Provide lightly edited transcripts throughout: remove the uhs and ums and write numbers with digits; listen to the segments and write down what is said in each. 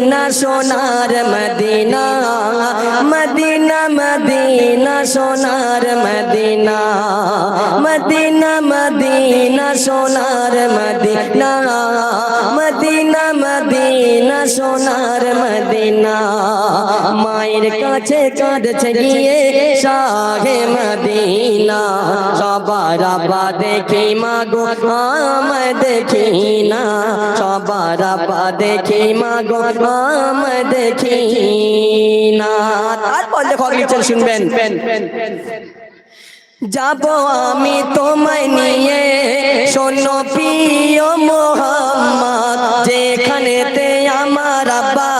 Medina সোনার Medina, Medina Medina সোনার Medina, Medina Medina সোনার মদিনা, মদিনা মদিনা সোনার মদিনা। মায়ের কাছে কাঁদছে গিয়ে শাহে মদিনা, সবার আব্বা দেখি মাগো আমায় দেখি না, সবার আব্বা দেখি মাগো আমায় দেখি না। তারপর লেখক লিখছেন শুনবেন, যাব আমি তোমায় নিয়ে শোনো প্রিয় মোহাম্মদ, যেখানেতে আমার আব্বা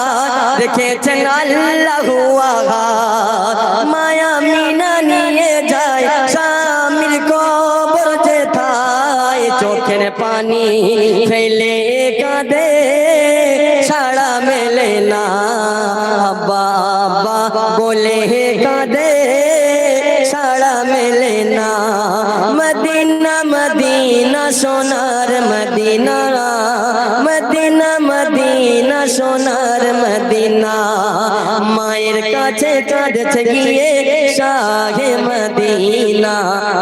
রেখেছেন আল্লাহু আহাদ। মায়া মিনা নিয়ে যায় স্বামীর কবর যেথায়, চোখের পানি ফেলে কাঁদে সাড়া মেলে না, আব্বা আব্বা বলে কাঁদে সাড়া মেলে না। মদিনা মদিনা সোনার মদিনা, মদিনা মদিনা সোনার মদিনা। মায়ের কাছে কাঁদছে গিয়ে শাহে মদিনা,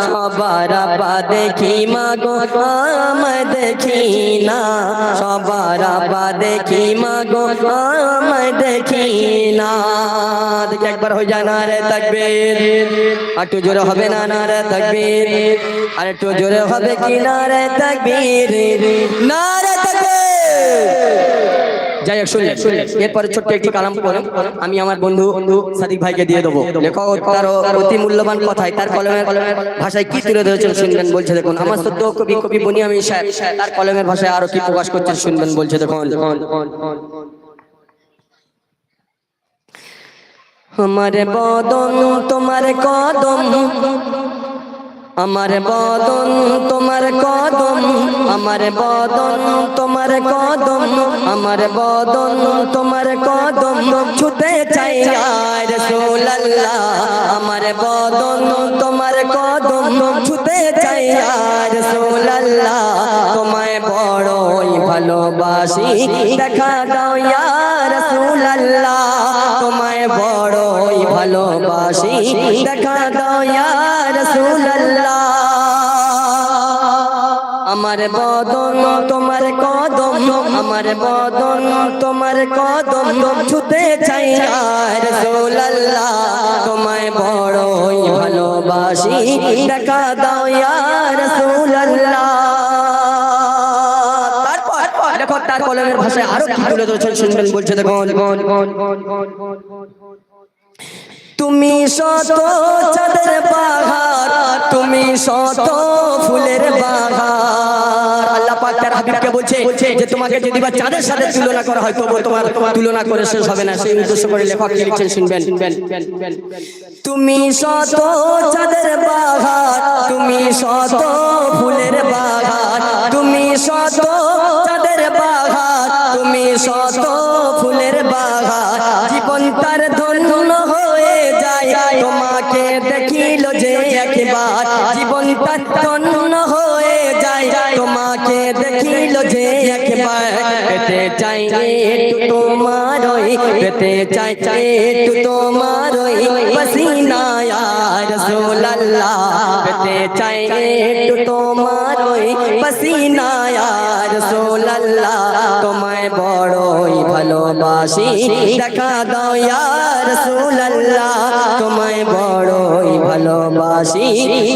সবার আব্বা দেখি মাগো আমায় দেখি না, সবার আব্বা দেখি মাগো আমায় দেখি না। দেখি একবার হয়ে যায় না রে তাকবীর, একটু জোরে হবে না না রে তাকবীর, আর একটু জোরে হবে কি না রে তাকবীর, না রে তাকবীর। যাই হোক শুনলেন, এরপরে ছোট্ট একটি কালাম করে আমি আমার বন্ধু সাদিক ভাইকে দিয়ে দেবো। লেখক তার অতি মূল্যবান কথায় তার কলমের ভাষায় কি তুলে ধরেছেন শুনবেন। বলছে দেখুন, আমার সদ্য কবি কবি বুনিয়ামিন সাহেব তার কলমের ভাষায় আরো কি প্রকাশ করছেন শুনবেন। বলছে দেখুন, আমার বদন তোমার কদম, আমার বদন তোমার কদম, আমার বদন তোমার কদম, আমার বদন তোমার কদম ছুতে চাই ইয়া রাসূলুল্লাহ, আমার বদন তোমার কদম ছুতে চাই ইয়া রাসূলুল্লাহ। তোমায় বড়ই ভালোবাসি দেখা দাও ইয়া রাসূলুল্লাহ, তোমায় বড়ই ভালোবাসি দেখা দাও ইয়া রাসূলুল্লাহ। আমার বদন তোমার কদম, আমার বদন তোমার কদম ছুতে চাই ইয়া রাসূলুল্লাহ, তোমায় বড়ই ভালোবাসি দেখা দাও ইয়া রাসূলুল্লাহ। তারপর লেখক তার কলমের ভাষায় আরো কি তুলে ধরেছেন শুনবেন। বলছে দেখুন, তুমি শত চাঁদের বাহার, তুমি শত ফুলের বাহার। আল্লাহ পাক তার হাবিবকে বলছে যে তোমাকে যদি বা চাঁদের সাথে তুলনা করা হয় তবু তোমার তুলনা করে শেষ হবে না। সেই উদ্দেশ্য করে লেখক লিখছেন শুনবেন, তুমি শত চাঁদের বাহার, তুমি শত ফুলের বাহার, তুমি শত চাঁদের বাহার, তুমি শত ফুলের বাহার। জীবন তার ধন্য হয়ে যায় তোমাকে দেখিল যে একবার, জীবন তার ধন্য হয়ে যায় তোমাকে দেখিল যে একবার। পেতে চাই একটু তোমারই, পেতে চাই একটু তোমারই পসিনা ইয়া রাসূলুল্লাহ, পেতে চাই একটু তোমারই পসিনা ইয়া রাসূলুল্লাহ। তোমায় বড়ই ভালোবাসি দেখা দাও ইয়া রাসূলুল্লাহ, তোমায় বড়ই ভালোবাসি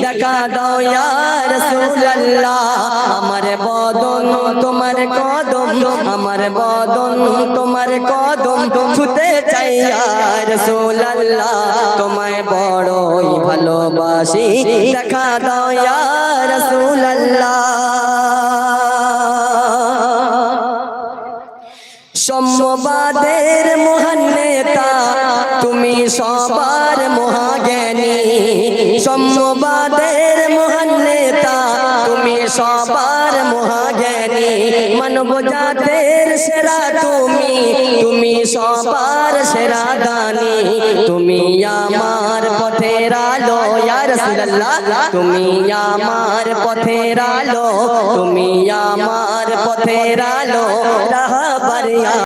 দেখা দাও ইয়া রাসূলুল্লাহ। আমার বদন তোমার কদম, আমার বদন তোমার কদম ছুতে চাই ইয়া রাসূলুল্লাহ, তোমায় বড়ই ভালোবাসি দেখা দাও ইয়া রাসূলুল্লাহ। সম্যবাদের মহান নেতা তুমি সবার মহাজ্ঞানী, সম্যবাদের মহান নেতা তুমি সবার মহাজ্ঞানী। মানব জাতের সেরা তুমি, তুমি সবার সেরা দানী। তুমি আমার পথের আলো ইয়া রাসূলুল্লাহ, তুমি আমার পথের আলো, তুমি আমার পথের আলো রাহবার।